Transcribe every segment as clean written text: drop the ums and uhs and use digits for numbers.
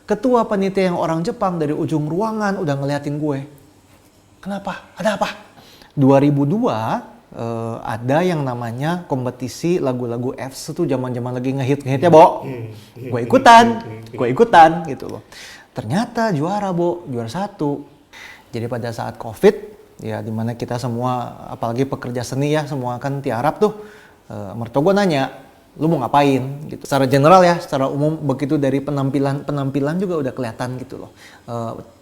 Ketua panitia yang orang Jepang dari ujung ruangan udah ngeliatin gue. Kenapa? Ada apa? 2002 ada yang namanya kompetisi lagu-lagu Fs tuh zaman-zaman lagi ngehit-ngehitnya, Bo. Gue ikutan gitu loh. Ternyata juara, Bo, juara 1. Jadi pada saat Covid, ya dimana kita semua, apalagi pekerja seni ya, semua kan tiarap tuh. Mertua gue nanya, lu mau ngapain gitu. Secara general ya, secara umum begitu dari penampilan juga udah kelihatan gitu loh.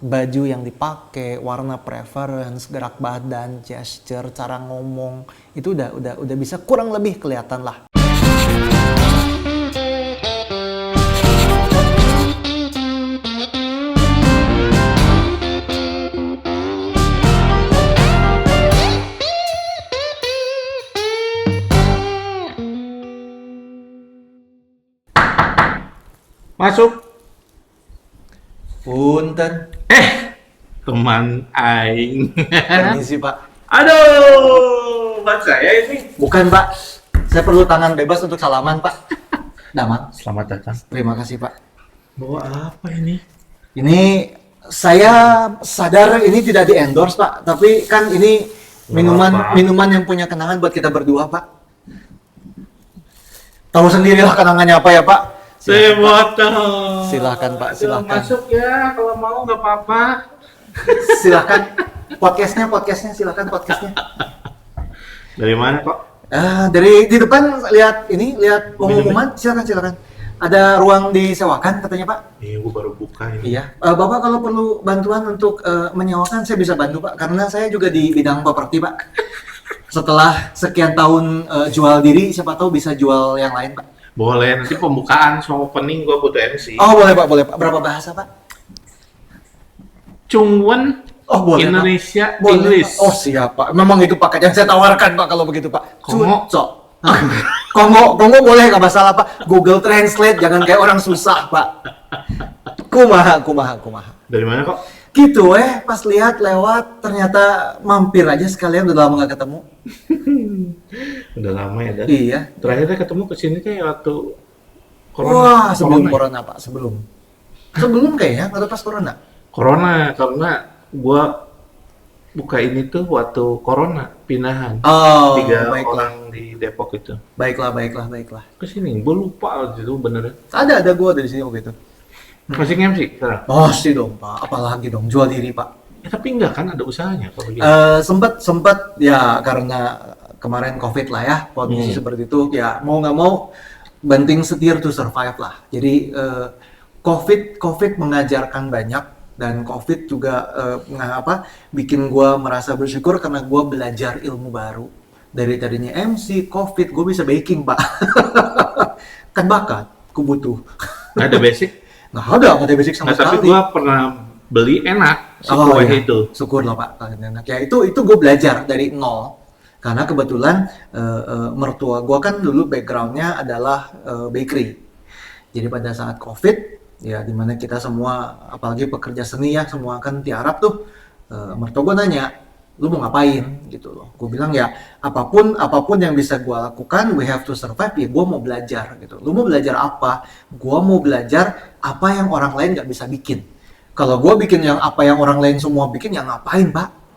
Baju yang dipakai, warna preference, gerak badan, gesture, cara ngomong, itu udah bisa kurang lebih kelihatan lah. Masuk. Punten. Teman aing. Permisi, Pak. Aduh, buat saya ini. Bukan, Pak. Saya perlu tangan bebas untuk salaman, Pak. Damang. Selamat datang. Terima kasih, Pak. Bawa apa ini? Ini saya sadar ini tidak di-endorse, Pak. Tapi kan ini minuman yang punya kenangan buat kita berdua, Pak. Tahu sendirilah kenangannya apa ya, Pak? Saya botol. Silahkan, Pak, silahkan. Masuk ya, kalau mau nggak apa-apa. Silahkan. Podcastnya silahkan podcastnya. Dari mana kok? Dari di depan lihat pengumuman, silakan. Ada ruang disewakan katanya, Pak. Iya, gua baru buka ini. Iya. Bapak kalau perlu bantuan untuk menyewakan, saya bisa bantu, Pak. Karena saya juga di bidang properti, Pak. Setelah sekian tahun jual diri, siapa tahu bisa jual yang lain, Pak. Boleh, nanti pembukaan sama opening gua butuh MC. Oh, boleh, Pak, boleh, Pak. Berapa bahasa, Pak? Chungwon. Oh, boleh, Indonesia, Pak. Boleh, English. Pak. Oh, siap, Pak. Memang itu paket yang saya tawarkan, Pak, kalau begitu, Pak. Kongo. Cucok. Kongo boleh, nggak masalah, Pak. Google Translate, jangan kayak orang susah, Pak. Kumaha. Dari mana kok? Gitu, pas lihat lewat, ternyata mampir aja sekalian, udah lama nggak ketemu. Udah lama ya, Dan? Iya. Terakhirnya ketemu kesini kayak waktu Wah, sebelum corona. corona, Pak, sebelum kayaknya, atau pas corona? Corona, karena gua buka ini tuh waktu corona, pindahan. Oh, 3 baiklah. orang di Depok itu. Baiklah. Kesini, gua lupa gitu bener. Ada gua dari sini waktu itu. Masih MC sekarang? Oh, sih dong, Pak. Apalagi dong, jual diri, Pak. Ya, tapi enggak kan ada usahanya kalau gitu. Sempet ya karena kemarin Covid lah ya, kondisi seperti itu ya mau nggak mau banting setir to survive lah. Jadi Covid mengajarkan banyak dan Covid juga bikin gua merasa bersyukur karena gua belajar ilmu baru. Dari tadinya MC, Covid, gua bisa baking, Pak. Kan bakat, ku butuh. Nggak ada basic. Nggak ada basic sama Nah, tapi sekali. gua pernah beli enak si kue iya. itu. Syukur lah, Pak, kalian enak. Ya itu gue belajar dari nol. Karena kebetulan mertua gue kan dulu backgroundnya adalah bakery. Jadi pada saat Covid, ya dimana kita semua, apalagi pekerja seni ya, semua kan tiarap tuh, mertua gue nanya, lu mau ngapain gitu loh. Gue bilang ya apapun yang bisa gue lakukan, we have to survive, ya gue mau belajar gitu. Lu mau belajar apa? Gue mau belajar apa yang orang lain nggak bisa bikin. Kalau gue bikin yang apa yang orang lain semua bikin, ya ngapain, Pak?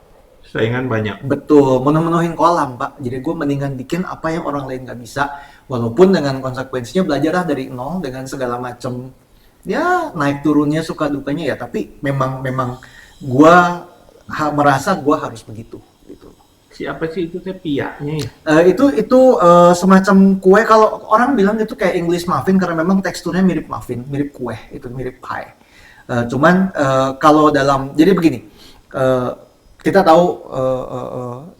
Saingan banyak. Betul, menuhin kolam, Pak. Jadi gue mendingan bikin apa yang orang lain nggak bisa, walaupun dengan konsekuensinya belajarlah dari nol dengan segala macam, ya naik turunnya, suka dukanya ya. Tapi memang gue merasa gue harus begitu. Gitu. Siapa sih itu teh piaknya ya? Itu semacam kue. Kalau orang bilang itu kayak English muffin karena memang teksturnya mirip muffin, mirip kue, itu mirip pie. Cuman kalau jadi begini, kita tahu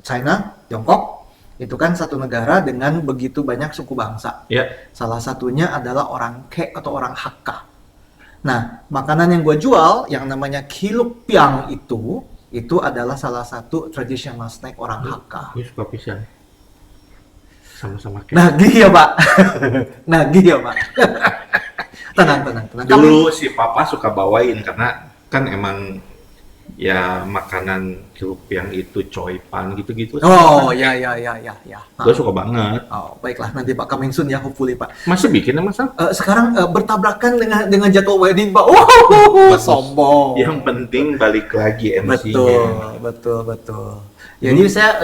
China, Tiongkok itu kan satu negara dengan begitu banyak suku bangsa. Ya. Salah satunya adalah orang Ke atau orang Hakka. Nah, makanan yang gue jual yang namanya Kilupiang itu adalah salah satu traditional snack orang Hakka. Gue suka pisang. Sama-sama kayak. Nagih ya, Pak. Tenang. Dulu si papa suka bawain karena kan emang ya makanan grup yang itu coipan gitu-gitu. Oh, ya, ya, ya, ya, ya. Gue suka banget. Oh, baiklah, nanti Pak coming soon ya, hopefully Pak. Masih bikin ya Mas Sam? Sekarang bertabrakan dengan jadwal wedding Pak. Oh, Bagus. sombong. Yang penting balik lagi MC-nya. Betul, betul, betul. Jadi saya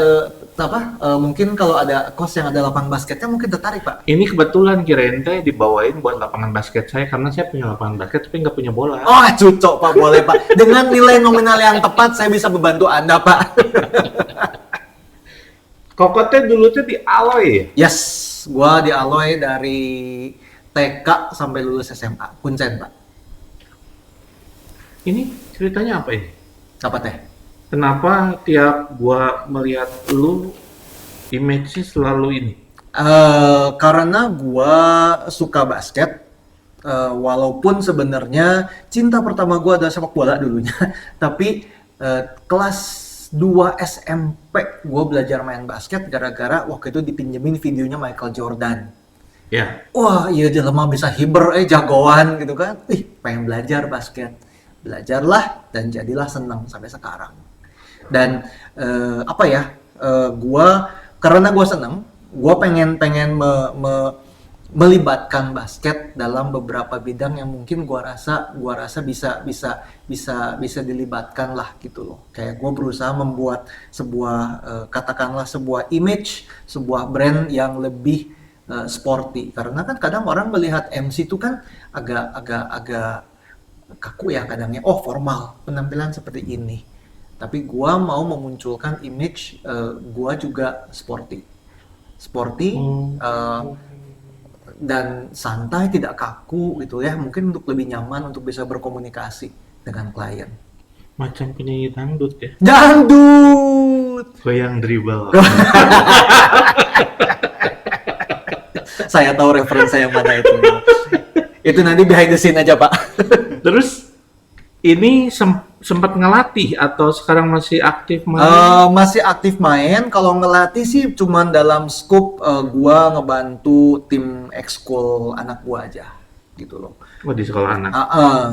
mungkin kalau ada kos yang ada lapangan basketnya mungkin tertarik Pak. Ini kebetulan kirain teh dibawain buat lapangan basket saya karena saya punya lapangan basket tapi nggak punya bola. Oh, cocok Pak, boleh Pak. Dengan nilai nominal yang tepat saya bisa membantu Anda Pak. Kokotnya dulu tuh di Aloy ya? Yes, gua di Aloy dari TK sampai lulus SMA, Kuncen Pak. Ini ceritanya apa ini? Apa teh? Kenapa tiap gua melihat lu image-nya selalu ini? Karena gua suka basket, walaupun sebenarnya cinta pertama gua adalah sepak bola dulunya, tapi kelas 2 SMP gua belajar main basket gara-gara waktu itu dipinjemin videonya Michael Jordan. Ya, Wah, iya dia lemah bisa hiber, jagoan gitu kan. Pengen belajar basket. Belajarlah dan jadilah senang sampai sekarang. Dan karena gua senang, gua pengen melibatkan basket dalam beberapa bidang yang mungkin gua rasa bisa dilibatkan lah gitu loh. Kayak gua berusaha membuat sebuah katakanlah sebuah image, sebuah brand yang lebih sporty. Karena kan kadang orang melihat MC itu kan agak kaku ya kadangnya. Oh, formal, penampilan seperti ini. Tapi gua mau memunculkan image gua juga sporty. Sporty dan santai, tidak kaku gitu ya. Mungkin untuk lebih nyaman untuk bisa berkomunikasi dengan klien. macam penyanyi dangdut ya. Dangdut. Goyang dribble. Saya tahu referensi yang mana itu. Itu nanti behind the scene aja, Pak. Terus ini sempat ngelatih atau sekarang masih aktif main? Masih aktif main. Kalau ngelatih sih cuman dalam scope gua ngebantu tim ekskul anak gua aja, gitu loh. Oh, di sekolah anak.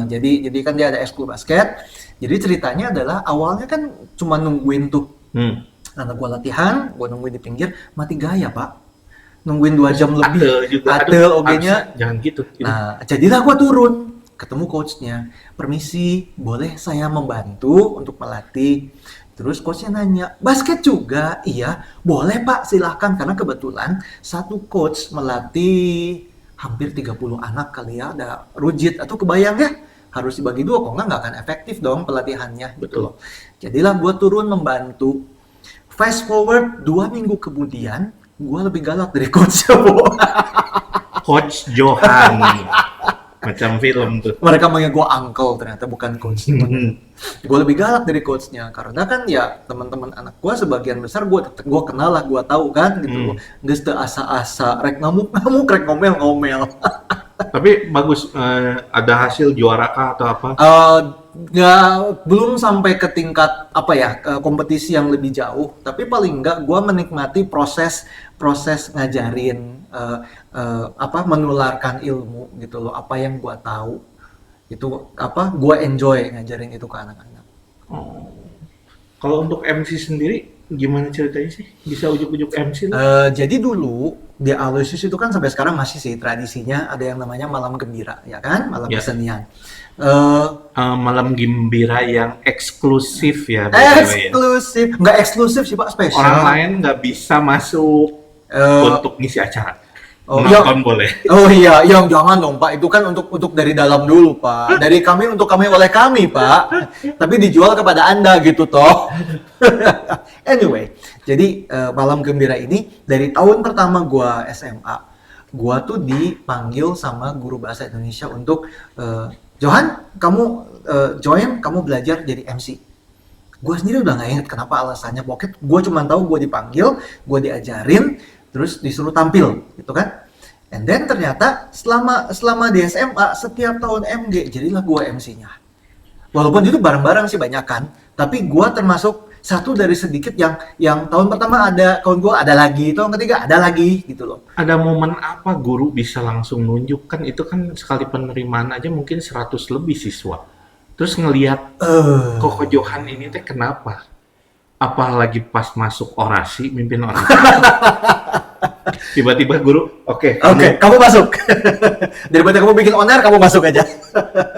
Jadi kan dia ada ekskul basket. Jadi ceritanya adalah awalnya kan cuma nungguin tuh anak gua latihan, gua nungguin di pinggir, mati gaya Pak. Nungguin 2 jam lebih. Atel juga. Atel ogenya. Jangan gitu. Nah, jadilah gua turun, ketemu coachnya. Permisi, boleh saya membantu untuk melatih? Terus coachnya nanya, basket juga? Iya, boleh Pak, silahkan. Karena kebetulan satu coach melatih hampir 30 anak kali ya, ada rujit. Atau kebayang ya, harus dibagi 2, kok nggak akan efektif dong pelatihannya. Gitu loh. Jadilah gua turun membantu. Fast forward 2 minggu kemudian, gua lebih galak dari coachnya, Bu. Coach Johan. Macam film tuh. Mereka manggil gue uncle, ternyata bukan coach. Gue lebih galak dari coachnya karena kan ya teman-teman anak gue sebagian besar gue kenal lah, gue tahu kan gitu. Nggak teu asa-asa rek ngamuk rek ngomel. Tapi bagus, ada hasil juara kah atau apa? Belum sampai ke tingkat kompetisi yang lebih jauh, tapi paling enggak gue menikmati proses ngajarin, menularkan ilmu gitu loh. Apa yang gue tahu itu gue enjoy ngajarin itu ke anak-anak. Kalau untuk MC sendiri gimana ceritanya sih? Bisa ujuk-ujuk MC lah? Jadi dulu di Aloysius itu kan sampai sekarang masih sih tradisinya ada yang namanya malam gembira, ya kan, malam kesenian. Malam gembira yang eksklusif ya. Eksklusif, nggak eksklusif sih Pak, spesial. Orang lain nggak bisa masuk untuk ngisi acara. Nonton boleh. Oh iya, jangan dong Pak. Itu kan untuk dari dalam dulu Pak. Dari kami untuk kami oleh kami Pak. Tapi dijual kepada Anda gitu toh. Anyway, jadi malam gembira ini dari tahun pertama gua SMA, gua tuh dipanggil sama guru bahasa Indonesia untuk Johan, kamu join, kamu belajar jadi MC. Gue sendiri udah nggak inget kenapa alasannya, pokoknya gue cuma tahu gue dipanggil, gue diajarin, terus disuruh tampil, gitu kan. And then ternyata selama di SMA setiap tahun MG jadilah gue MC-nya. Walaupun itu bareng-bareng sih banyak kan, tapi gue termasuk satu dari sedikit yang tahun pertama ada, tahun gue ada lagi, tahun ketiga ada lagi gitu loh. Ada momen apa guru bisa langsung nunjuk? Kan itu kan sekali penerimaan aja mungkin 100 lebih siswa. Terus ngelihat Eh, Koko Johan ini teh kenapa? Apalagi pas masuk orasi, mimpin orasi. Tiba-tiba guru, oke, Oke, kamu kamu masuk. Daripada kamu bikin on air, kamu masuk aja.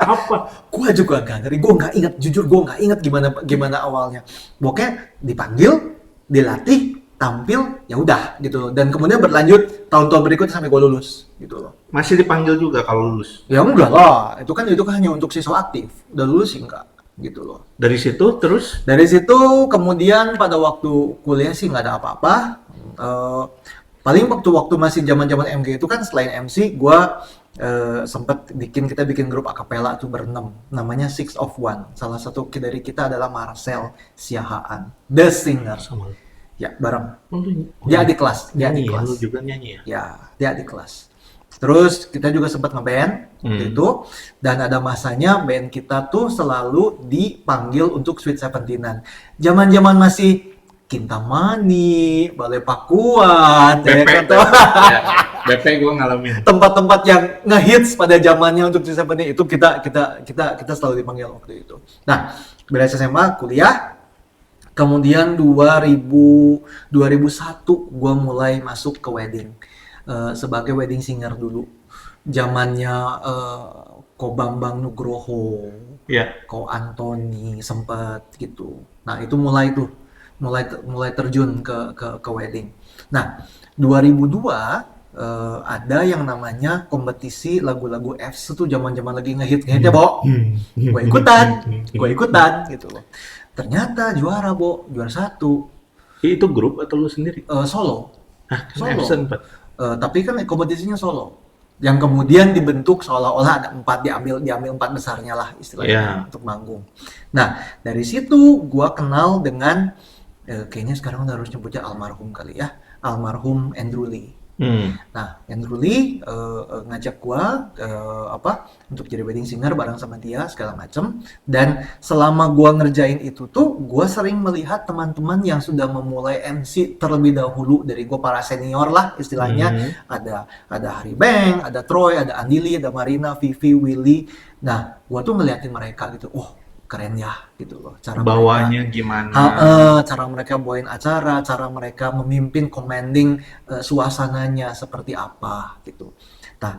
apa? Gua juga gak ngeri, gua nggak ingat, jujur gua nggak ingat gimana gimana awalnya. Pokoknya dipanggil, dilatih, tampil, ya udah gitu. Dan kemudian berlanjut tahun-tahun berikutnya sampai gua lulus gitu loh. Masih dipanggil juga kalau lulus. Ya enggak lah, itu kan hanya untuk siswa aktif. Udah lulus sih enggak gitu loh. Dari situ terus, Dari situ kemudian pada waktu kuliah sih nggak ada apa-apa. Eh, paling waktu masih zaman-zaman MG itu kan selain MC, gua kita bikin grup akapela tuh berenam, namanya Six of One. Salah satu dari kita adalah Marcel Siahaan, the singer. sama lu. Ya bareng. Oh, Dia di kelas, dia di nyanyi ya, kelas. lu juga nyanyi ya? Ya, dia di kelas. Terus kita juga sempat ngeband waktu itu, dan ada masanya band kita tuh selalu dipanggil untuk Sweet Seventeenan. Zaman-zaman masih Kintamani, Balai Pakuan, ya BP, kan, ya, BP gue ngalamin. tempat-tempat yang ngehits pada zamannya untuk Sweet Seventeen itu kita selalu dipanggil waktu itu. Nah, beres SMA, kuliah, kemudian 2001 gue mulai masuk ke wedding. Sebagai wedding singer dulu. Zamannya Ko Bambang Nugroho, Ya, Ko Antoni sempet gitu. Nah, itu mulai terjun ke wedding. Nah, 2002 ada yang namanya kompetisi lagu-lagu Fs itu zaman-zaman lagi ngehit-ngehitnya, Bo. Gue ikutan gitu loh. Ternyata juara, Bo, juara 1. itu grup atau lu sendiri? Solo. Hah, kan Solo. absen, Pak. Tapi kan kompetisinya solo, yang kemudian dibentuk seolah-olah ada 4, diambil 4 besarnya lah istilahnya Iya. untuk manggung. Nah, dari situ gua kenal dengan kayaknya sekarang udah harus nyebutnya almarhum kali ya, almarhum Andrew Lee. Nah, Andrew Lee ngajak gua untuk jadi wedding singer bareng sama dia segala macem. Dan selama gua ngerjain itu tuh, gua sering melihat teman-teman yang sudah memulai MC terlebih dahulu dari gua, para senior lah istilahnya. Ada Harry Bang, ada Troy, ada Andili, ada Marina, Vivi, Willy. Nah, gua tuh ngeliatin mereka gitu, oh keren ya gitu loh cara Bawahnya gimana? cara mereka bawain acara, cara mereka memimpin, commanding suasananya seperti apa gitu. Nah,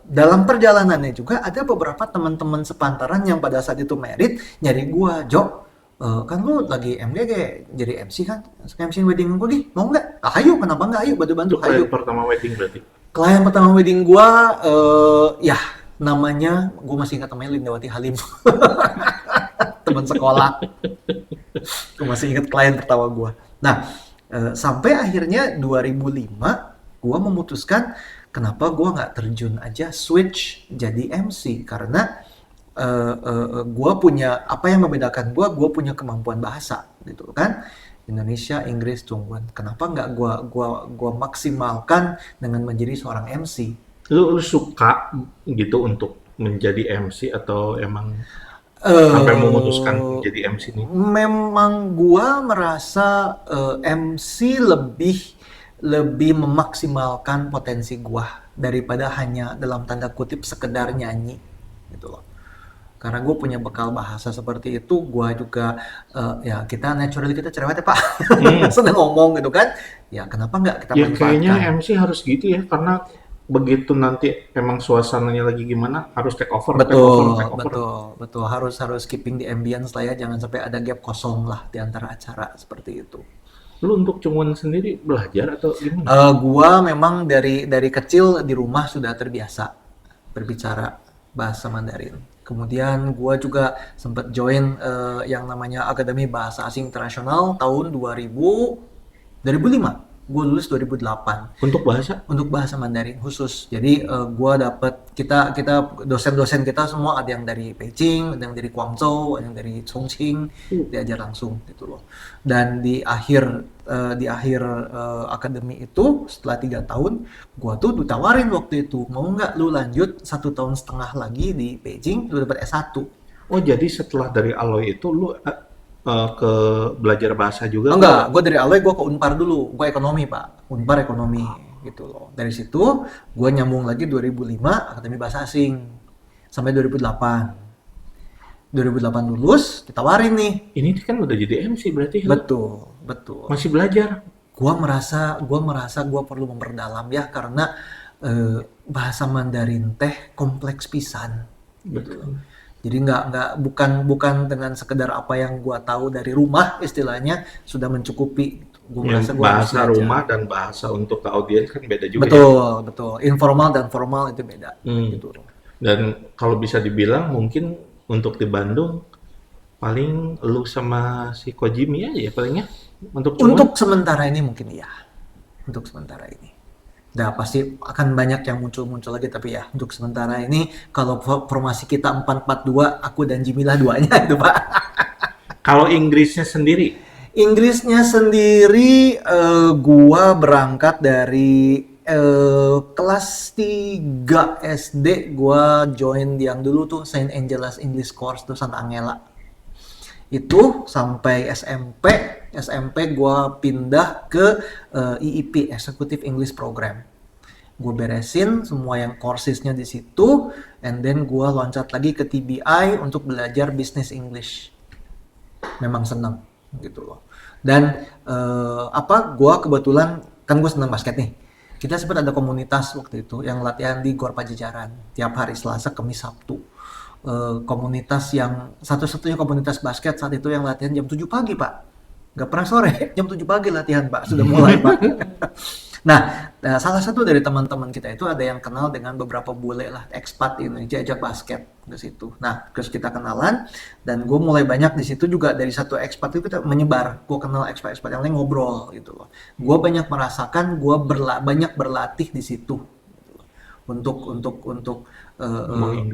dalam perjalanannya juga ada beberapa teman-teman sepantaran yang pada saat itu merit nyari gua, Jo, kan lu lagi MGG jadi MC kan, MC wedding gua Gi, mau nggak? Ah, ayo, kenapa nggak? Ayo bantu-bantu, Itu ayo. klien pertama wedding berarti? Klien pertama wedding gua, ya namanya, gue masih ingat namanya Lindawati Halim. Teman sekolah. Gue masih ingat klien pertama gue. Nah, sampai akhirnya 2005, gue memutuskan kenapa gue nggak terjun aja switch jadi MC. Karena gue punya, apa yang membedakan gue punya kemampuan bahasa gitu kan. Indonesia, Inggris, Tungguan. Kenapa nggak gua maksimalkan dengan menjadi seorang MC? Lu suka gitu untuk menjadi MC atau emang sampai memutuskan menjadi MC nih? Memang gua merasa MC lebih memaksimalkan potensi gua daripada hanya dalam tanda kutip sekedar nyanyi gitu loh. Karena gue punya bekal bahasa seperti itu, gue juga ya kita naturally kita cerewet ya Pak, seneng ngomong gitu kan, ya kenapa nggak kita Ya manfaatkan? kayaknya MC harus gitu ya, karena begitu nanti emang suasananya lagi gimana harus take over. Betul, harus keeping the ambience lah ya, jangan sampai ada gap kosong lah di antara acara seperti itu. Lu untuk Cungguan sendiri belajar atau gimana? Gua memang dari kecil di rumah sudah terbiasa berbicara bahasa Mandarin. Kemudian gua juga sempat join yang namanya Akademi Bahasa Asing Internasional tahun 2005. Gue lulus 2008 Untuk bahasa? untuk bahasa Mandarin khusus. Jadi gua dapat, kita dosen-dosen kita semua ada yang dari Beijing, ada yang dari Guangzhou, ada yang dari Chongqing, diajar langsung gitu loh. Dan di akhir akademi itu setelah 3 tahun, gua tuh ditawarin waktu itu, mau nggak lu lanjut 1,5 tahun lagi di Beijing, lu dapat S1. Oh jadi setelah dari Aloy itu lu ke belajar bahasa juga? Enggak, gue dari Aloy gue ke Unpar dulu, gue ekonomi Pak, Unpar ekonomi gitu loh. Dari situ gue nyambung lagi 2005 Akademi Bahasa Asing sampai 2008. 2008 lulus, ditawarin nih. Ini kan udah jadi MC berarti. Betul, betul. Masih belajar. Gua merasa gua perlu memperdalam ya, karena bahasa Mandarin teh kompleks pisan. Betul. Jadi bukan dengan sekedar apa yang gua tahu dari rumah, istilahnya sudah mencukupi. Gua merasa gua harus Bahasa belajar. rumah dan bahasa untuk ke audiens kan beda juga ya. Betul, betul. Informal dan formal itu beda. Gitu. Dan kalau bisa dibilang mungkin untuk di Bandung paling lu sama si Kojimi aja ya palingnya untuk cuan. Untuk sementara ini mungkin iya. Untuk sementara ini. Nah, pasti akan banyak yang muncul lagi, tapi ya untuk sementara ini kalau formasi kita 4-4-2, aku dan Jimmy lah duanya itu, Pak. Kalau Inggrisnya sendiri, Inggrisnya sendiri gua berangkat dari kelas 3 SD, gua join yang dulu tuh Saint Angelas English Course tuh Santa Angela. Itu sampai SMP gua pindah ke EEP, Executive English Program. Gue beresin semua yang coursesnya di situ, and then gua loncat lagi ke TBI untuk belajar Business English. Memang senang gitu loh. Dan gua kebetulan kan gue senang basket nih. Kita sempat ada komunitas waktu itu yang latihan di Gor Pajajaran tiap hari Selasa, Kamis, Sabtu. Komunitas yang satu-satunya komunitas basket saat itu yang latihan jam 7 pagi, Pak. Nggak pernah sore, jam 7 pagi latihan, Pak. Sudah mulai, Pak. Nah, salah satu dari teman-teman kita itu ada yang kenal dengan beberapa bule lah, ekspat di Indonesia, ajak basket ke situ. Nah, terus kita kenalan, dan gue mulai banyak di situ juga. Dari satu ekspat itu kita menyebar. Gue kenal ekspat-ekspat yang lain, ngobrol gitu loh. Gue banyak merasakan, gue banyak berlatih di situ gitu loh. Untuk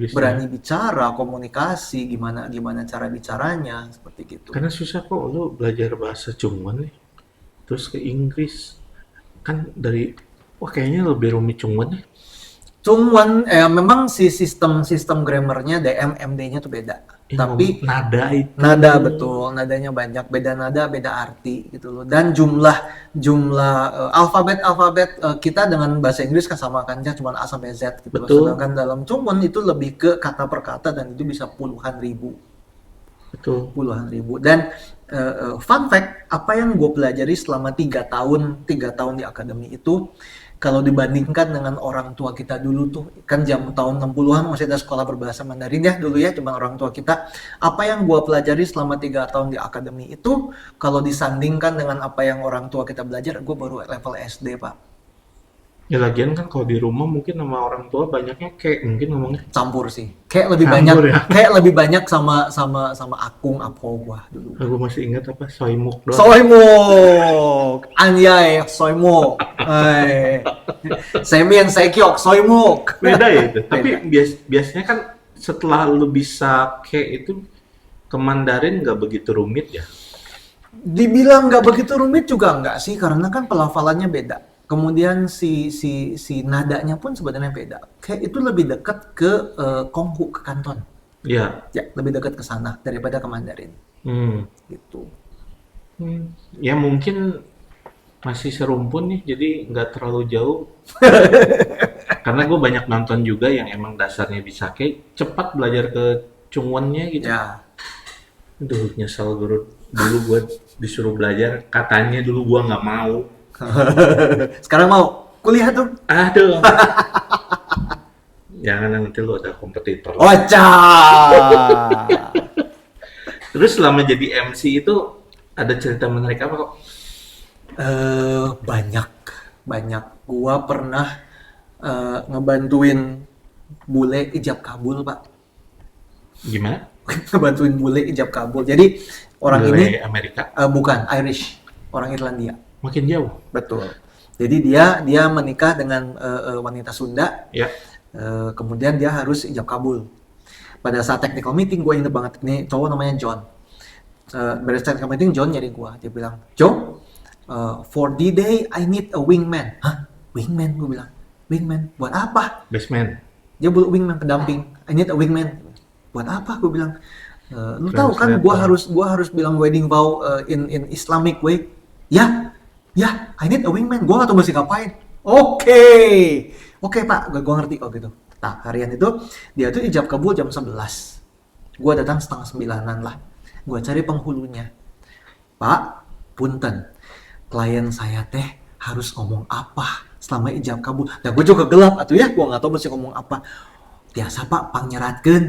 berani bicara, komunikasi, gimana cara bicaranya, seperti gitu. karena susah kok lu belajar bahasa Cungwen nih, terus ke Inggris kan wah kayaknya lebih rumit Cungwen nih. Cuman memang si sistem grammarnya MD-nya tuh beda. Tapi nada betul, nadanya banyak, beda nada, beda arti gitu loh. Dan jumlah alfabet kita dengan bahasa Inggris kan sama kan, cuma A sampai Z gitu loh. Sedangkan dalam Cungwen itu lebih ke kata per kata, dan itu bisa puluhan ribu. Dan fun fact, apa yang gue pelajari selama 3 tahun di akademi itu, kalau dibandingkan dengan orang tua kita dulu tuh, kan tahun 60-an masih ada sekolah berbahasa Mandarin ya dulu ya, cuma orang tua kita. Apa yang gue pelajari selama 3 tahun di akademi itu, kalau disandingkan dengan apa yang orang tua kita belajar, gue baru level SD, Pak. Ya lagian kan kalau di rumah mungkin sama orang tua banyaknya kayak mungkin ngomongnya campur sih. Kayak lebih banyak ya? Kayak lebih banyak sama akung apo gua dulu. Aku masih ingat apa soimuk doang. Soimuk. Anyay, soimuk. Semen sekyok, soimuk. Beda ya itu. Tapi biasanya kan setelah lu bisa kayak itu ke Mandarin nggak begitu rumit ya? Dibilang nggak begitu rumit juga nggak sih, karena kan pelafalannya beda. Kemudian si nadanya pun sebenarnya beda. Kayak itu lebih dekat ke Konghu, ke Kanton. Iya. Ya, lebih dekat ke sana daripada ke Mandarin. Gitu. Ya mungkin masih serumpun nih, jadi nggak terlalu jauh. Karena gue banyak nonton juga yang emang dasarnya bisa kayak cepat belajar ke Cungwennya gitu. Ya. Aduh, nyesel dulu gue disuruh belajar. Katanya dulu gue nggak mau. Sekarang mau kuliah tuh. Aduh. Jangan nanti lu ada kompetitor. Terus selama jadi MC itu ada cerita menarik apa kok? Banyak. Gua pernah ngebantuin bule ijab kabul, Pak. Gimana? Ngebantuin bule ijab kabul. Jadi orang bule ini Amerika? Bukan, Irish, orang Irlandia. Makin jauh. Betul. Jadi dia menikah dengan wanita Sunda. Ya. Kemudian dia harus ijab kabul. Pada saat technical meeting, gue inget banget, ini cowok namanya John. Beres technical meeting, John nyari gue. Dia bilang, "Joe, for D-Day I need a wingman." Hah? Wingman? Gue bilang. Wingman? Buat apa? Best man. Dia butuh wingman, pendamping. I need a wingman. Buat apa? Gue bilang. Lu tahu kan, gue harus bilang wedding vow in Islamic way. Ya, I need a wingman. Gue gak tau mesti ngapain. Oke Pak, gue ngerti kok gitu. Nah, harian itu dia tuh ijab kabul jam 11. Gue datang 8:30 lah. Gue cari penghulunya. Pak, punten, klien saya teh harus ngomong apa selama ijab kabul. Nah, gue juga gelap atuh ya, gue nggak tahu mesti ngomong apa. Biasa Pak, panyeratkeun.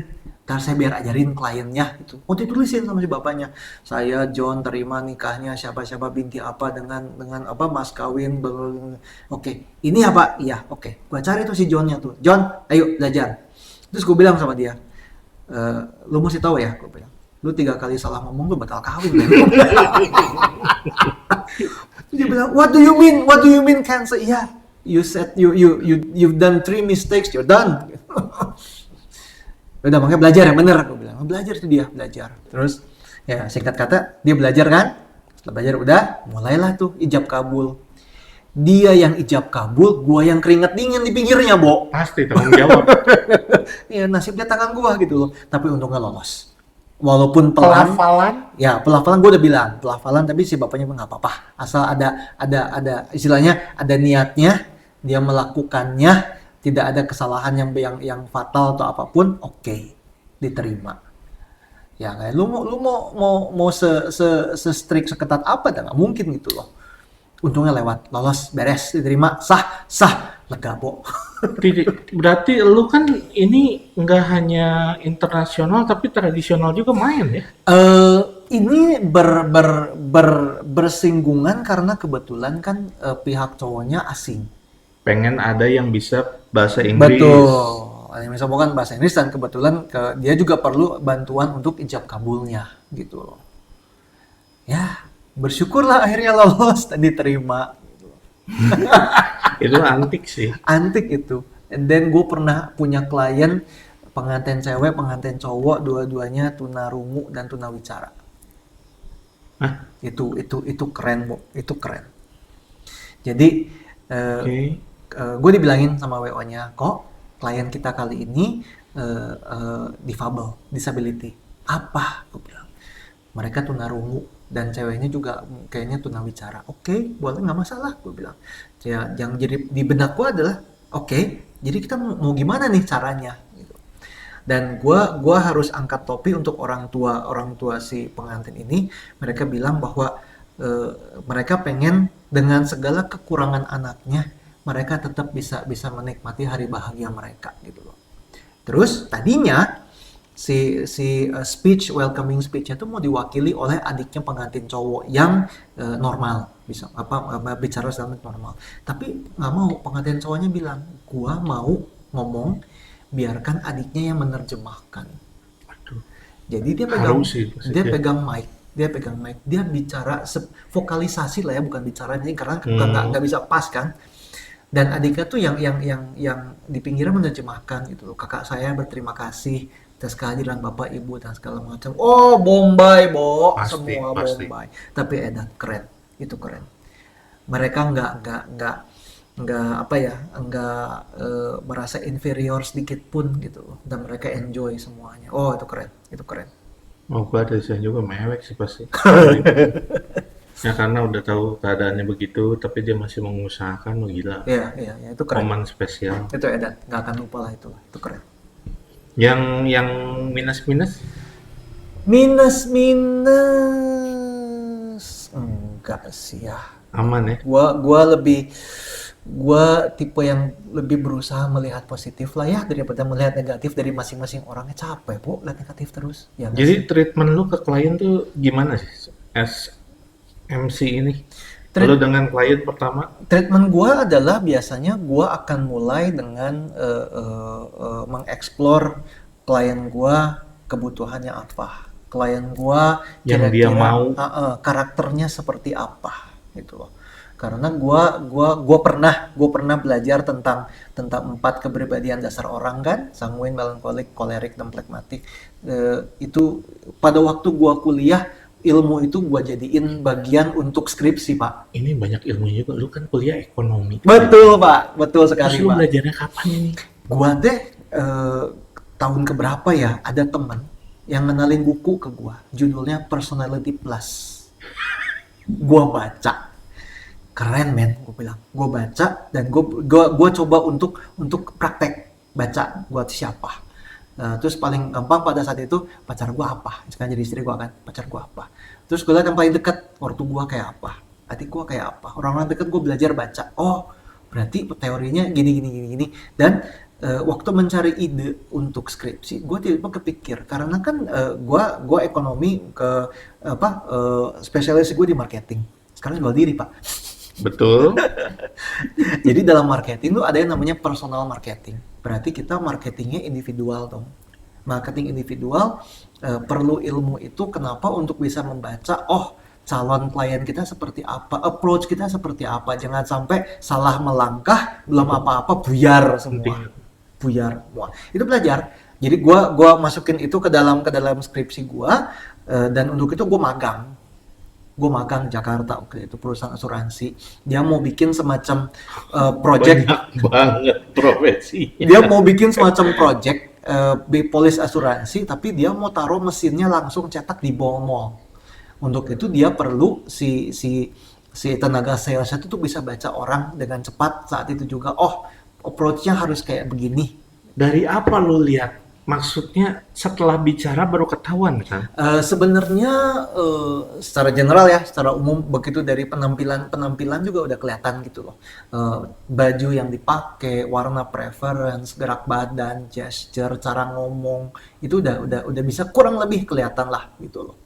Ntar saya biar ajarin kliennya gitu. Oh, ditulisin sama si bapaknya. Saya John terima nikahnya siapa-siapa binti apa dengan apa mas kawin. Blablabla. Oke, ini ya Pak? Iya, oke. Gue cari tuh si Johnnya tuh. John, ayo belajar. Terus gue bilang sama dia, lu mesti tahu ya, gue bilang. Lu 3 kali salah ngomong, lu batal kawin. Men. Dia bilang, what do you mean? What do you mean cancel? Yeah, you said you've done 3 mistakes, you're done. Udah makanya belajar yang bener, aku bilang. Belajar itu dia, belajar. Terus ya singkat kata dia belajar kan. Setelah belajar udah, mulailah tuh ijab kabul. Dia yang ijab kabul, gua yang keringet dingin di pinggirnya, Bo. Pasti tanggung jawab. Ya nasibnya tangan gua gitu loh. Tapi untungnya lolos. Walaupun pelan, Pelafalan? ya pelafalan gue udah bilang pelafalan, tapi si bapaknya bilang nggak apa-apa, asal ada istilahnya ada niatnya, dia melakukannya, tidak ada kesalahan yang fatal atau apapun, oke, diterima. Ya kayak lu mau se strict seketat apa, dah nggak mungkin gitu loh. Untungnya lewat, lolos, beres, diterima, sah, lega Bo. Berarti lu kan ini nggak hanya internasional tapi tradisional juga main ya? Ini bersinggungan karena kebetulan kan pihak cowoknya asing. Pengen ada yang bisa bahasa Inggris. Betul. Yang bisa bukan bahasa Inggris dan kebetulan dia juga perlu bantuan untuk ijab kabulnya gitu loh. Ya, bersyukurlah akhirnya lolos dan diterima. Itu antik sih. Antik itu. And then gue pernah punya klien pengantin cewek, pengantin cowok, dua-duanya tunarungu dan tunawicara. Hah? Itu keren, Bo. Itu keren. Jadi Oke. gue dibilangin sama WO-nya, kok klien kita kali ini difabel, disability. Apa? Gue bilang. Mereka tunarungu dan ceweknya juga kayaknya tunawicara. Oke, boleh, nggak masalah, gue bilang. Ya, yang jadi di benak gue adalah, oke, jadi kita mau gimana nih caranya? Gitu. Dan gue harus angkat topi untuk orang tua si pengantin ini. Mereka bilang bahwa mereka pengen dengan segala kekurangan anaknya, mereka tetap bisa menikmati hari bahagia mereka gitu loh. Terus tadinya si speech, welcoming speech-nya itu mau diwakili oleh adiknya pengantin cowok yang normal, bisa bicara dalam normal. Tapi nggak mau, pengantin cowoknya bilang, gua mau ngomong, biarkan adiknya yang menerjemahkan. Aduh, Jadi dia pegang mic, dia bicara vokalisasi lah ya, bukan bicara ini karena nggak bisa pas kan. Dan adiknya tuh yang di pinggirnya menerjemahkan gitu loh. Kakak saya berterima kasih atas kehadiran bapak ibu dan segala macam. Oh, Bombay, Bo, Pasti, semua pasti. Bombay. Tapi edan keren, itu keren. Mereka nggak apa ya, nggak merasa inferior sedikit pun gitu loh. Dan mereka enjoy semuanya. Oh, itu keren, itu keren. mau gua ada saya juga mewek sih pasti. Ya karena udah tahu keadaannya begitu, tapi dia masih mengusahakan, gila. Iya, itu keren. Momen spesial. Itu edan, nggak akan lupa lah itu keren. Yang minus-minus? Minus enggak sih ya. Aman ya? Gua tipe yang lebih berusaha melihat positif lah ya daripada melihat negatif dari masing-masing orangnya. Capek Bu lihat negatif terus ya. Jadi treatment lu ke klien tuh gimana sih? As MC ini? Lalu dengan klien pertama? Treatment gua adalah biasanya gua akan mulai dengan mengeksplor klien gua kebutuhannya apa. Klien gua Yang dia mau. karakternya seperti apa gitu loh. Karena gua pernah belajar tentang 4 kepribadian dasar orang kan, sanguin, melankolik, kolerik, dan phlegmatik. Itu pada waktu gua kuliah, ilmu itu gua jadiin bagian untuk skripsi, Pak. Ini banyak ilmu juga, lu kan kuliah ekonomi. Betul, Pak. Betul sekali, Terus lu Pak. belajarnya kapan ini? Gua deh tahun keberapa ya, ada teman yang ngenalin buku ke gua, judulnya Personality Plus. Gua baca. Keren men, gue bilang. Gue baca dan gue coba untuk praktek baca buat siapa. Terus paling gampang pada saat itu pacar gue apa, sekarang jadi istri gue kan, pacar gue apa. Terus gue lihat yang paling dekat, ortu gue kayak apa, adik gue kayak apa, orang-orang dekat gue belajar baca. Oh, berarti teorinya gini gini gini gini. Dan waktu mencari ide untuk skripsi, gue tiba-tiba kepikir karena kan gue ekonomi ke spesialis gue di marketing. Sekarang jual diri pak. Betul. Jadi dalam marketing tuh ada yang namanya personal marketing. Berarti kita marketingnya individual dong. Marketing individual perlu ilmu itu kenapa untuk bisa membaca calon klien kita seperti apa, approach kita seperti apa. Jangan sampai salah melangkah, belum apa-apa buyar semua. Penting. Buyar. Wah, itu belajar. Jadi gua masukin itu ke dalam skripsi gua dan untuk itu gua magang. Gue magang di Jakarta waktu itu perusahaan asuransi. Dia mau bikin semacam project. Banyak banget profesi. Dia mau bikin semacam project polis asuransi, tapi dia mau taruh mesinnya langsung cetak di mall. Untuk itu dia perlu si tenaga sales itu tuh bisa baca orang dengan cepat saat itu juga. Oh, approach-nya harus kayak begini. Dari apa lu lihat? Maksudnya setelah bicara baru ketahuan kan? Sebenarnya secara general ya, secara umum begitu dari penampilan juga udah kelihatan gitu loh. Baju yang dipakai, warna preference, gerak badan, gesture, cara ngomong itu udah bisa kurang lebih kelihatan lah gitu loh.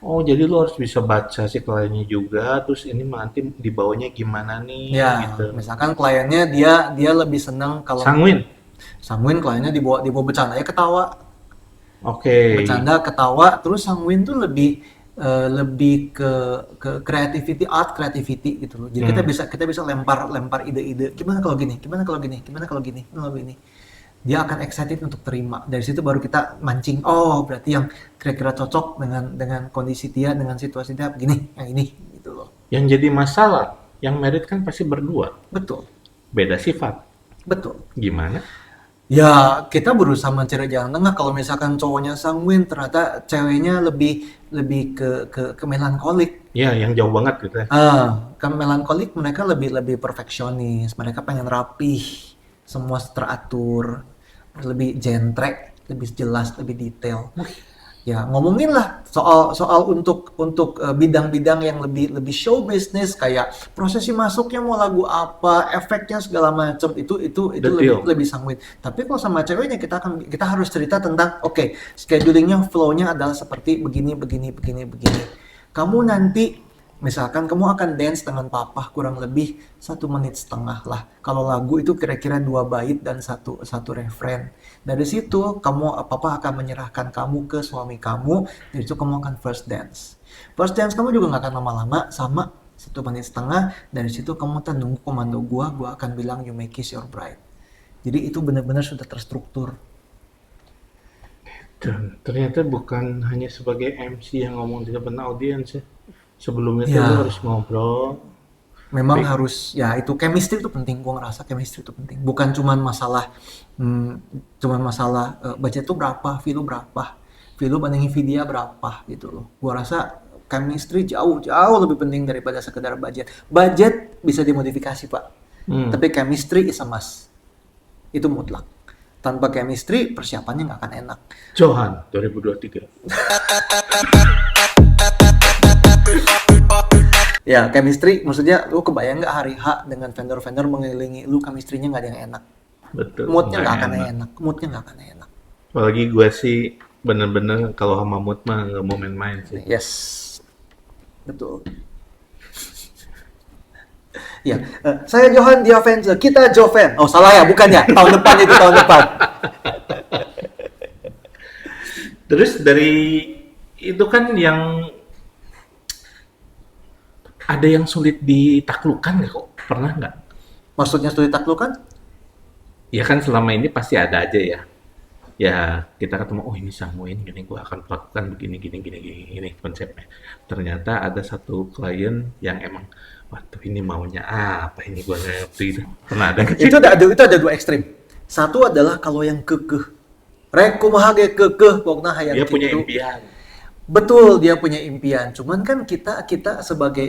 Oh, jadi lu harus bisa baca si kliennya juga, terus ini nanti dibawanya gimana nih, Ya, gitu. misalkan kliennya dia lebih senang kalau Sanguin. sanguin, kliennya dibawa bercanda ya ketawa. Oke. Bercanda ketawa terus sanguin tuh lebih ke creativity, art creativity gitu loh. Jadi kita bisa lempar ide-ide, gimana kalau gini, gimana kalau gini, gimana kalau gini, gimana kalau gini. Dia akan excited untuk terima. Dari situ baru kita mancing, oh berarti yang kira-kira cocok dengan kondisi dia, dengan situasi dia begini, yang ini gitu loh. Yang jadi masalah, yang merit kan pasti berdua, Betul, beda sifat. betul. Gimana? Ya, kita berusaha mencari jalan tengah. Kalau misalkan cowoknya sanguin, ternyata ceweknya lebih ke melankolik. Ya, yang jauh banget gitu ya. Ke melankolik mereka lebih perfeksionis. Mereka pengen rapih, semua teratur, lebih jentrek, lebih jelas, lebih detail. Ya, ngomongin lah soal untuk bidang-bidang yang lebih show business kayak prosesi masuknya mau lagu apa, efeknya segala macam itu Detail. lebih sanguin. Tapi kalau sama ceweknya kita harus cerita tentang oke, schedulingnya flow-nya adalah seperti begini. Kamu nanti misalkan kamu akan dance dengan papa kurang lebih 1,5 menit lah. Kalau lagu itu kira-kira 2 bait dan satu refren. Dari situ papa akan menyerahkan kamu ke suami kamu. Dari situ kamu akan first dance. First dance kamu juga nggak akan lama-lama, sama 1,5 menit. Dari situ kamu nunggu komando gua akan bilang you may kiss your bride. Jadi itu benar-benar sudah terstruktur. Dan ternyata bukan hanya sebagai MC yang ngomong di depan audiens ya. Sebelum itu Ya. lu harus ngobrol. Memang Baik. harus ya itu chemistry itu penting. Gua ngerasa chemistry itu penting. Bukan cuman masalah budget tuh berapa, fee lu berapa, fee lu bandingin fee dia berapa gitu loh. Gua rasa chemistry jauh lebih penting daripada sekedar budget. Budget bisa dimodifikasi pak, tapi chemistry is a must. Itu mutlak. Tanpa chemistry persiapannya nggak akan enak. Johan 2023. Ya chemistry maksudnya lu kebayang nggak hari H dengan vendor-vendor mengelilingi lu, chemistry-nya nggak ada yang enak. Betul. Moodnya nggak Nggak akan enak. enak. Moodnya nggak akan enak. Apalagi gue sih bener-bener kalau sama mood mah nggak mau main-main sih. Yes, betul. Ya, saya Johan di Avenger, kita Joven. Oh salah ya, bukan ya? Tahun depan itu tahun depan. Terus dari itu kan yang ada yang sulit ditaklukkan nggak kok? Pernah nggak? Maksudnya sulit taklukan? Ya kan selama ini pasti ada aja ya. Ya kita ketemu, oh ini Samuin, gini gue akan melakukan begini gini konsepnya. Ternyata ada satu klien yang emang, waduh ini maunya apa ini gue ngerti. Pernah ada nggak sih? Itu ada dua ekstrim. Satu adalah kalau yang kekeh. Rek kumaha ge kekeh pokoknya hayang Dia punya kitu. impian. Betul, dia punya impian. Cuman kan kita sebagai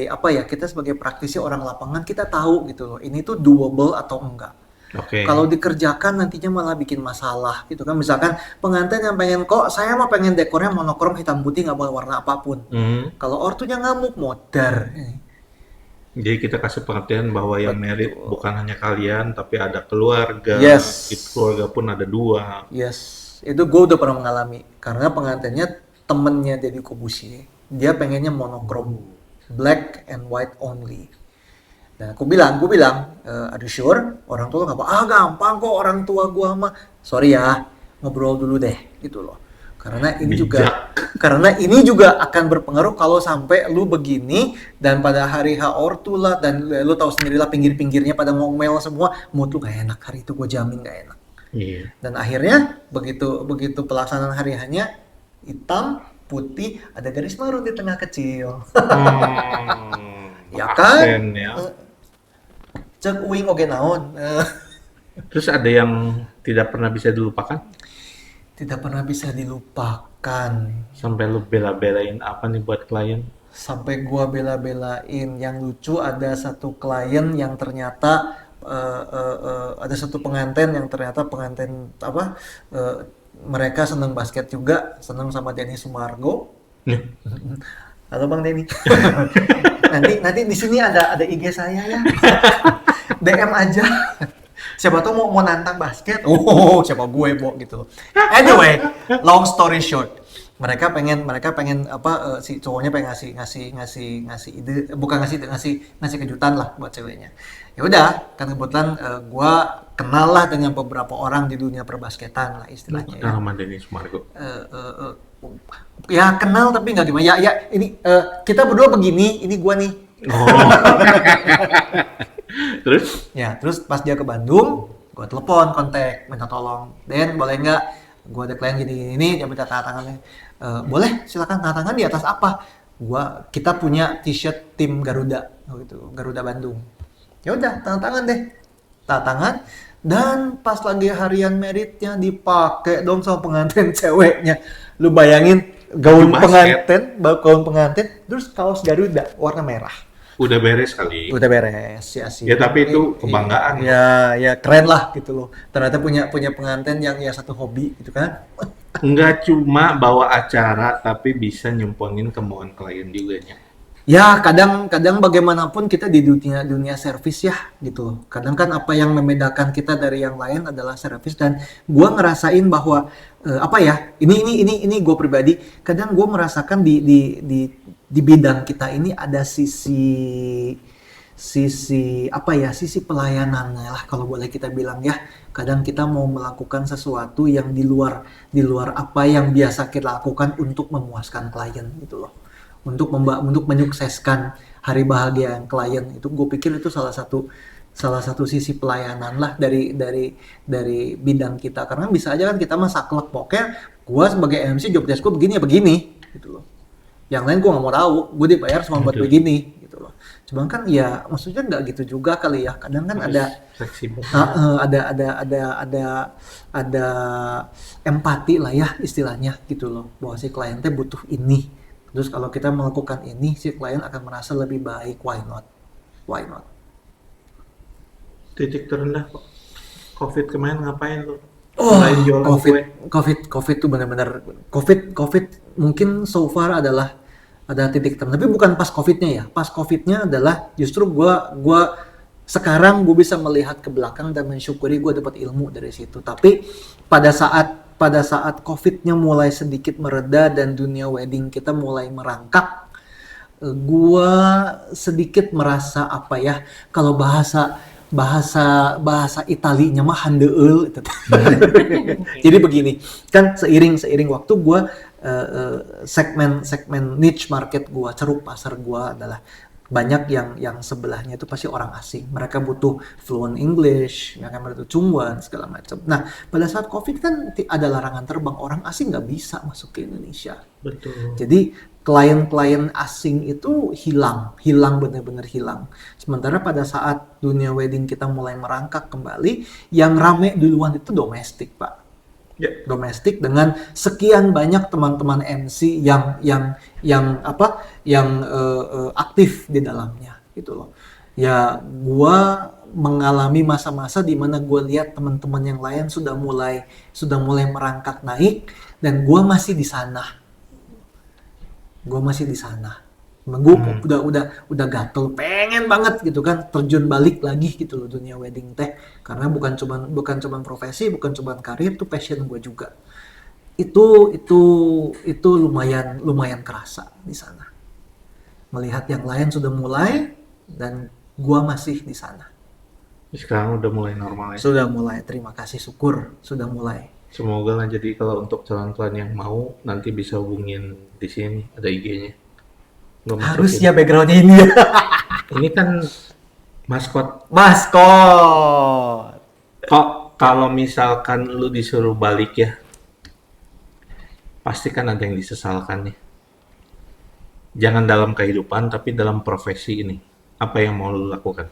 apa ya? Kita sebagai praktisi orang lapangan kita tahu gitu loh. Ini tuh doable atau enggak. Oke. Kalau dikerjakan nantinya malah bikin masalah gitu kan. Misalkan pengantin yang pengen, kok saya mah pengen dekornya monokrom hitam putih nggak boleh warna apapun. Hmm. Kalau ortunya ngamuk modar. Jadi kita kasih pengertian bahwa yang merit Betul. bukan hanya kalian, tapi ada keluarga. Yes. Itu keluarga pun ada 2. Yes, itu gue udah pernah mengalami. Karena pengantinnya temennya Deddy Corbuzier. Dia pengennya monokrom, black and white only. Nah, gue bilang, are you sure? Orang tua nggak apa, gampang kok orang tua gue mah. Sorry ya, ngobrol dulu deh, gitu loh. Karena ini juga, karena ini juga akan berpengaruh kalau sampai lu begini dan pada hari H ortu lah dan lu tahu sendirilah pinggir-pinggirnya pada ngomel semua, mood lu gak enak hari itu, gue jamin gak enak. Iya. Dan akhirnya begitu pelaksanaan hari hanya hitam putih ada garis marun di tengah kecil. Ya kan? Aksen ya. Cek uing oge naon. Terus ada yang tidak pernah bisa dilupakan? Tidak pernah bisa dilupakan. Sampai lu bela-belain apa nih buat klien? Sampai gua bela-belain. Yang lucu ada satu klien yang ternyata ada satu pengantin yang ternyata pengantin apa? Mereka seneng basket juga, seneng sama Denny Sumargo. Halo Bang Denny. nanti di sini ada IG saya ya. DM aja. Siapa tuh mau nantang basket? Oh, siapa gue, Bo gitu. Anyway, long story short, mereka pengen apa si cowoknya pengen ngasih ide, bukan ngasih kejutan lah buat ceweknya. Ya udah, kan kebetulan gua kenal lah dengan beberapa orang di dunia perbasketan lah istilahnya ya. Nama Denny Sumargo. Ya kenal tapi nggak gimana. Ya ini kita berdua begini, ini gua nih. Oh. Terus? Ya, terus pas dia ke Bandung, gue telepon, kontak, minta tolong. Den, boleh nggak? Gue ada klien gini, dia minta tanda tangannya. Boleh, silakan tanda tangan di atas apa? Kita punya t-shirt tim Garuda, gitu, Garuda Bandung. Ya udah, tanda tangan deh. Tanda tangan, dan pas lagi harian meritnya dipakai dong sama pengantin ceweknya. Lu bayangin gaun pengantin, terus kaos Garuda warna merah. Udah beres kali. Udah beres ya sih. Ya tapi itu kebanggaan. Ya keren lah gitu loh. Ternyata punya pengantin yang ya satu hobi gitu kan. Nggak cuma bawa acara, tapi bisa nyemponin kemauan klien juga nya. Ya kadang bagaimanapun kita di dunia servis ya gitu loh. Kadang kan apa yang membedakan kita dari yang lain adalah servis, dan gua ngerasain bahwa apa ya, ini gue pribadi, kadang gue merasakan di bidang kita ini ada sisi apa ya, sisi pelayanannya lah kalau boleh kita bilang ya. Kadang kita mau melakukan sesuatu yang di luar apa yang biasa kita lakukan untuk memuaskan klien gitu loh, untuk menyukseskan hari bahagia yang klien. Itu gue pikir itu salah satu sisi pelayanan lah dari bidang kita. Karena bisa aja kan kita mah saklek, pokoknya gue sebagai MC job desk gue begini ya begini gitu loh. Yang lain gue nggak mau tahu, gue dibayar cuma buat begini gitu loh. Cuman kan ya maksudnya nggak gitu juga kali ya. Kadang kan ada empati lah ya istilahnya gitu loh, bahwa si kliennya butuh ini. Terus kalau kita melakukan ini, si klien akan merasa lebih baik. Why not? Titik terendah kok. COVID kemarin ngapain lu? Selain jualan COVID tuh benar-benar COVID mungkin so far adalah ada titik terendah. Tapi bukan pas COVID-nya ya. Pas COVID-nya adalah justru gua sekarang gue bisa melihat ke belakang dan mensyukuri gue dapat ilmu dari situ. Tapi pada saat COVID-nya mulai sedikit mereda dan dunia wedding kita mulai merangkak, gue sedikit merasa apa ya, kalau bahasa Italinya mah handeul. Jadi begini, kan seiring waktu gue segmen niche market gue, ceruk pasar gue adalah banyak yang sebelahnya itu pasti orang asing. Mereka butuh fluent English, mereka butuh cungguan segala macam. Nah, pada saat COVID kan ada larangan terbang, orang asing nggak bisa masuk ke Indonesia. Betul. Jadi klien-klien asing itu hilang benar-benar hilang. Sementara pada saat dunia wedding kita mulai merangkak kembali, yang rame duluan itu domestik, Pak. Yeah. Domestik dengan sekian banyak teman-teman MC yang aktif di dalamnya gitu loh. Ya gua mengalami masa-masa di mana gue lihat teman-teman yang lain sudah mulai merangkak naik dan gue masih di sana. Gue masih di sana. Gue udah gatel, pengen banget gitu kan terjun balik lagi gitu loh dunia wedding teh, karena bukan cuman profesi, bukan cuman karir, itu passion gue juga. Itu lumayan kerasa di sana. Melihat yang lain sudah mulai dan gue masih di sana. Sekarang udah mulai normal ya. Sudah mulai, terima kasih, syukur sudah mulai. Semoga lah, jadi kalau untuk calon-calon yang mau nanti bisa hubungin di sini, ada IG-nya. Harusnya backgroundnya ini ya. Ini kan maskot. Maskot. Kok kalau misalkan lu disuruh balik ya, pasti kan ada yang disesalkan nih. Jangan dalam kehidupan, tapi dalam profesi ini. Apa yang mau lu lakukan?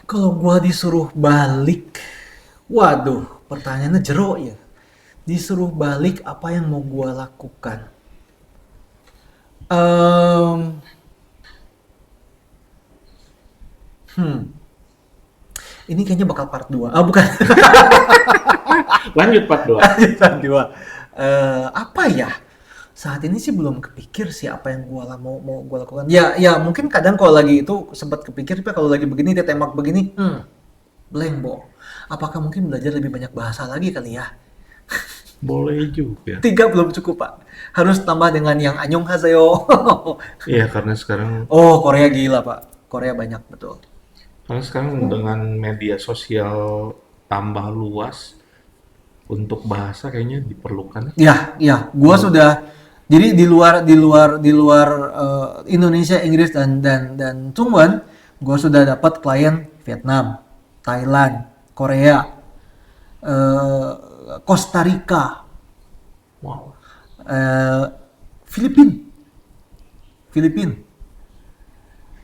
Kalau gua disuruh balik, waduh, pertanyaannya jero ya. Disuruh balik, apa yang mau gua lakukan? Ini kayaknya bakal part 2. Ah, bukan. Lanjut part 2. Part 2. Apa ya? Saat ini sih belum kepikir sih apa yang mau gua lakukan. Ya mungkin kadang kalau lagi itu sempat kepikir, tapi kalau lagi begini dia tembak begini, blank, Bo. Apakah mungkin belajar lebih banyak bahasa lagi kali ya? Boleh juga. 3 belum cukup, Pak. Harus tambah dengan yang annyeonghaseyo. Iya, karena sekarang Oh, Korea gila, Pak. Korea banyak, betul. dengan media sosial tambah luas, untuk bahasa kayaknya diperlukan. Ya, gua sudah, jadi di luar Indonesia, Inggris dan Tungwan, gua sudah dapat klien Vietnam, Thailand, Korea, Costa Rica, Wow. Filipina.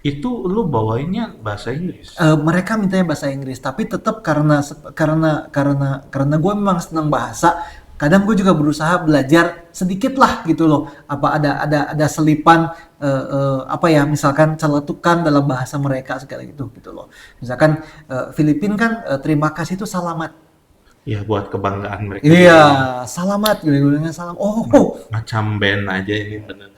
Itu lu bawainnya bahasa Inggris. Mereka mintanya bahasa Inggris, tapi tetap karena gue memang senang bahasa, kadang gue juga berusaha belajar sedikit lah gitu loh. Apa ada selipan apa ya, misalkan celetukan dalam bahasa mereka segala gitu loh. Misalkan Filipin kan terima kasih itu salamat. Ya, buat kebanggaan mereka. Iya, salamat gitu, salam. Oh, Macam band aja ini bener.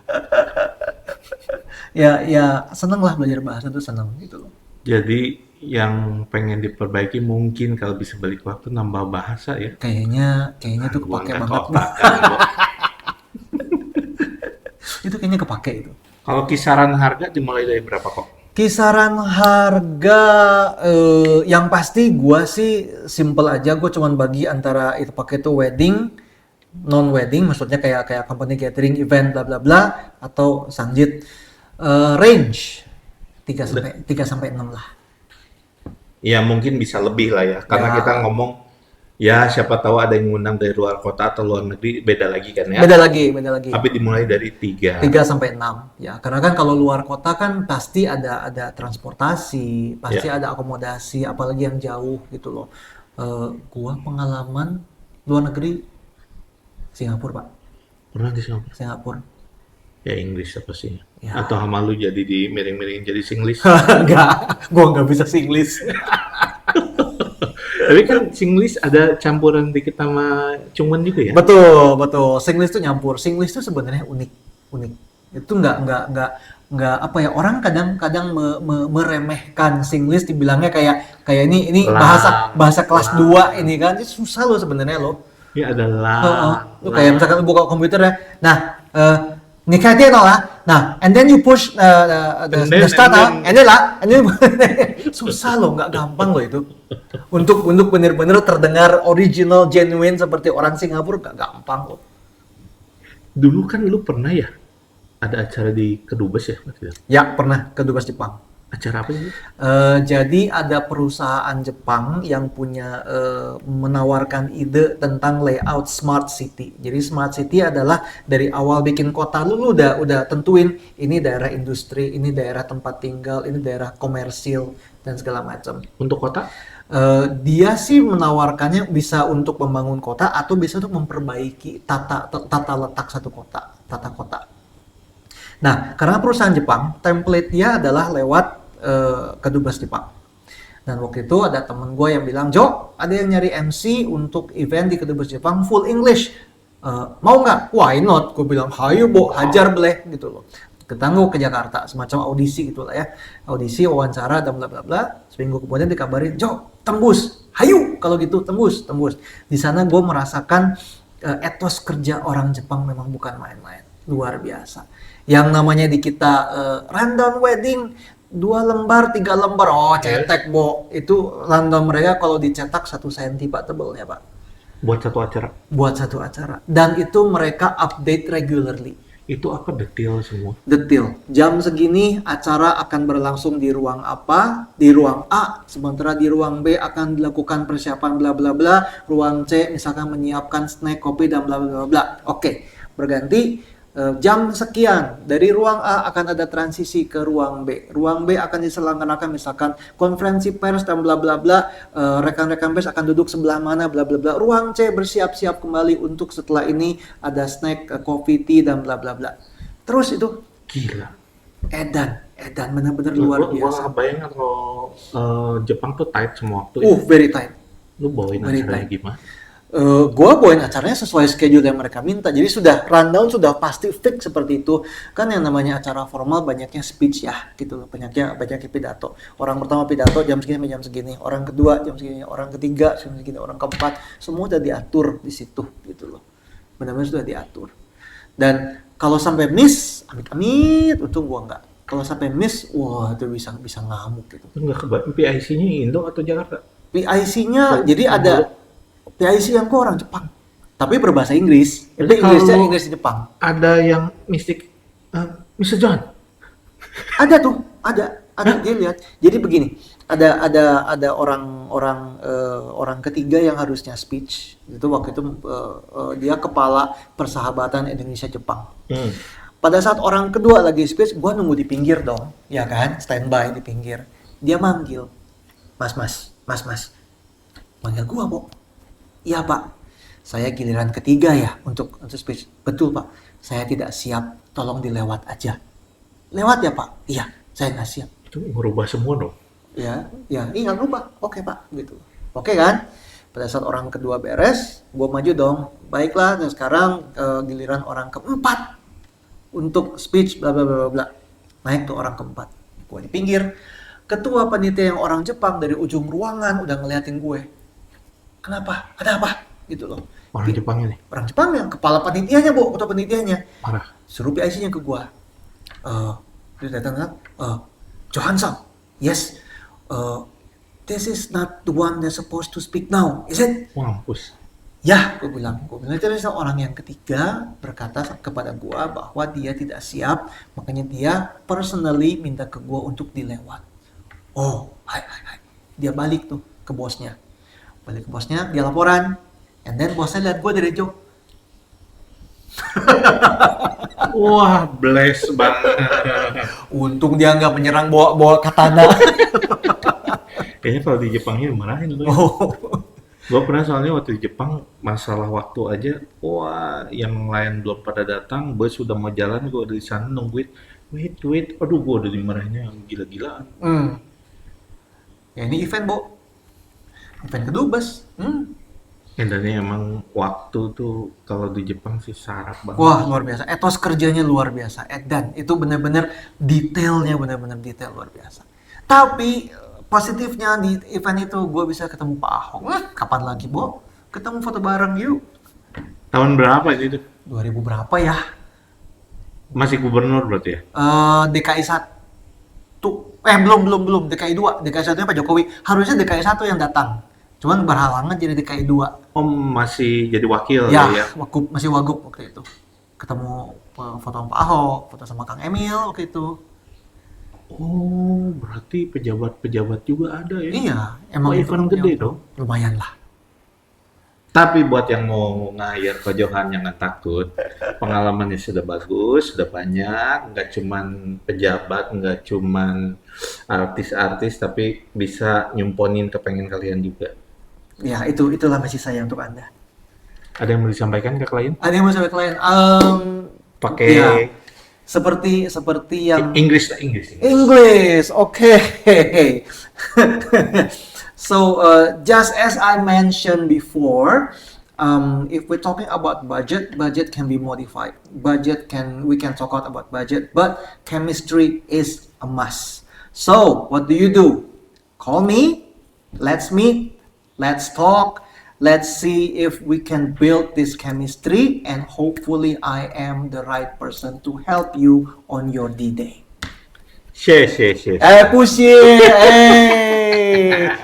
ya seneng lah belajar bahasa tuh, seneng gitu loh. Jadi yang pengen diperbaiki mungkin kalau bisa balik waktu nambah bahasa ya. Kayaknya tuh Gua kepake nggak banget. kotak kan, gua. Itu kayaknya kepake itu. Kalau kisaran harga dimulai dari berapa kok? Kisaran harga yang pasti gua sih simple aja, gua cuman bagi antara itu pakai tuh wedding, non wedding, maksudnya kayak company gathering, event bla bla bla, atau sanjit. Range 3 sampai 6 lah. Ya mungkin bisa lebih lah ya, karena Ya. kita ngomong ya siapa tahu ada yang ngundang dari luar kota atau luar negeri, beda lagi kan ya. Beda lagi. Tapi dimulai dari 3. 3 sampai 6 ya, karena kan kalau luar kota kan pasti ada transportasi, pasti Ya. ada akomodasi, apalagi yang jauh gitu loh. Gua pengalaman luar negeri Singapura, Pak. Pernah di Singapura? Singapura. Ya Inggris apa sih? Ya. Atau sama lu jadi di miring-miring jadi Singlish? Enggak, gua nggak bisa Singlish. Tapi kan Singlish ada campuran dikit sama Cungwen juga ya? Betul. Singlish tuh nyampur. Singlish tuh sebenarnya unik. Itu nggak apa ya, orang kadang meremehkan Singlish, dibilangnya kayak ini bahasa kelas 2 ini kan. Itu susah loh sebenarnya loh. Ya adalah. Lu kayak misalkan lu buka komputer ya. Nah, nikahnya lah. Nah, and then you push the start, and then susah loh, nggak gampang loh itu. Untuk bener-bener terdengar original, genuine seperti orang Singapura, nggak gampang loh. Dulu kan lu pernah ya ada acara di Kedubes ya? Ya, pernah ke Dubes Jepang. Acara apa sih? Jadi ada perusahaan Jepang yang punya menawarkan ide tentang layout smart city. Jadi smart city adalah dari awal bikin kota lu udah tentuin ini daerah industri, ini daerah tempat tinggal, ini daerah komersil dan segala macam. Untuk kota? Dia sih menawarkannya bisa untuk membangun kota atau bisa untuk memperbaiki tata letak satu kota, tata kota. Nah, karena perusahaan Jepang, template-nya adalah lewat Kedubes Jepang. Dan waktu itu ada temen gue yang bilang, Jo, ada yang nyari MC untuk event di Kedubes Jepang full English. Mau nggak? Why not? Gue bilang, hayu Bo, hajar boleh gitu loh. Ketangguh ke Jakarta, semacam audisi gitu lah ya. Audisi, wawancara, dan bla bla bla. Seminggu kemudian dikabarin, Jo, tembus. Hayu, kalau gitu tembus. Di sana gue merasakan etos kerja orang Jepang memang bukan main-main. Luar biasa. Yang namanya di kita rundown wedding, 2 lembar, 3 lembar, oh cetek Bo. Itu rundown mereka kalau dicetak 1 senti Pak tebelnya Pak. Buat satu acara. Buat satu acara. Dan itu mereka update regularly. Itu apa detail semua? Detail. Jam segini acara akan berlangsung di ruang apa, di ruang A, sementara di ruang B akan dilakukan persiapan bla bla bla, ruang C misalkan menyiapkan snack, kopi dan bla bla bla. Oke, berganti jam sekian dari ruang A akan ada transisi ke ruang B. Ruang B akan diselenggarakan misalkan konferensi pers dan bla bla bla. Rekan-rekan pers akan duduk sebelah mana bla bla bla. Ruang C bersiap-siap kembali untuk setelah ini ada snack, coffee, tea dan bla bla bla. Terus itu Gila. edan benar-benar luar Gua biasa. kebayang kalau Jepang tuh tight semua waktu. Very tight. Lu bawain Very acaranya tight. gimana? Gua bawain acaranya sesuai schedule yang mereka minta. Jadi sudah rundown, sudah pasti fix seperti itu. Kan yang namanya acara formal banyaknya speech ya, gitu loh. Banyaknya pidato. Orang pertama pidato jam segini sampai jam segini. Orang kedua jam segini. Orang ketiga jam segini. Orang keempat. Semua udah diatur di situ, gitu loh. Benar-benar sudah diatur. Dan kalau sampai miss, amit-amit, untung gua enggak. Kalau sampai miss, wah itu bisa ngamuk gitu. Enggak kebayang. PIC-nya Indo atau Jakarta? PIC-nya, Oh, jadi ada PIC yang kok orang Jepang, tapi berbahasa Inggris. Tapi Jadi Inggrisnya kalau- Inggris Jepang. Ada yang mistik, Mr. John. Ada tuh, ada dia lihat. Jadi begini, ada orang ketiga yang harusnya speech. Itu waktu itu dia kepala persahabatan Indonesia Jepang. Pada saat orang kedua lagi speech, gua nunggu di pinggir dong, ya kan, standby di pinggir. Dia manggil, mas, manggil gua, Bo. Iya Pak, saya giliran ketiga ya untuk speech. Betul Pak, saya tidak siap, tolong dilewat aja. Lewat ya Pak? Iya, saya nggak siap. Itu merubah semua dong. Iya, iya rubah. Oke Pak, gitu. Oke kan? Pada saat orang kedua beres, gue maju dong. Baiklah, dan sekarang giliran orang keempat untuk speech bla bla bla bla. Naik tuh orang keempat. Gue di pinggir. Ketua panitia yang orang Jepang dari ujung ruangan udah ngeliatin gue. Kenapa? Ada apa? Gitu loh. Orang Jepangnya nih, Orang Jepang yang kepala panitianya, Bu, ketua panitianya. parah. Suruh PIC-nya ke gua. Dia datang kan, Johansson, yes, this is not the one that's supposed to speak now, is it? Wah, mampus. Ya, gue bilang itu orang yang ketiga berkata kepada gua bahwa dia tidak siap, makanya dia personally minta ke gua untuk dilewat. Oh, hai. Dia balik tuh ke bosnya. Dia laporan, and then bosnya lihat gua dari jauh. Wah, bless banget. Untung dia nggak menyerang bawa katana. Kayaknya kalau di Jepangnya dimarahin lu. Oh. Gue pernah soalnya waktu di Jepang, masalah waktu aja, wah, yang lain belum pada datang, bus sudah mau jalan, gue di sana nungguin, wait, aduh, gue udah dimarahinnya gila-gilaan. Ya ini event, Bo. Event kedubes. Ya, dan ini emang waktu tuh kalau di Jepang sih syarat banget. Wah, luar biasa. Etos kerjanya luar biasa. Edan, itu benar-benar detailnya benar-benar detail luar biasa. Tapi positifnya di event itu gue bisa ketemu Pak Ahok. Kapan lagi, Bo? Ketemu foto bareng yuk. Tahun berapa itu? 2000 berapa ya? Masih gubernur berarti ya? DKI 1. Belum. DKI 2. DKI 1-nya Pak Jokowi. Harusnya DKI 1 yang datang. Cuman berhalangan jadi DKI 2. Oh, masih jadi wakil Ya, ya? masih wagub waktu itu. Ketemu foto sama Pak Ahok, foto sama Kang Emil waktu itu. Oh, berarti pejabat-pejabat juga ada ya? Iya, Oh, event gede dong. Lumayan lah. Tapi buat yang mau nge-hire Ko Johan jangan takut. Pengalamannya sudah bagus, sudah banyak. Nggak cuman pejabat, nggak cuman artis-artis, tapi bisa nyumponin kepengen kalian juga. Ya, itulah message saya untuk Anda. Ada yang mau disampaikan ke klien? Ada yang mau sampai klien? Pakai Ya, seperti yang Inggris. English, okay. So, just as I mentioned before, if we're talking about budget can be modified. We can talk about budget, but chemistry is a must. So, what do? Call me, let's meet, let's talk, let's see if we can build this chemistry, and hopefully I am the right person to help you on your D-Day. 谢谢。不谢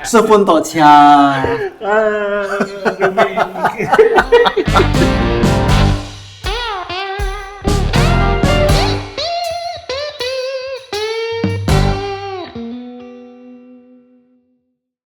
，10分多钱。啊，救命！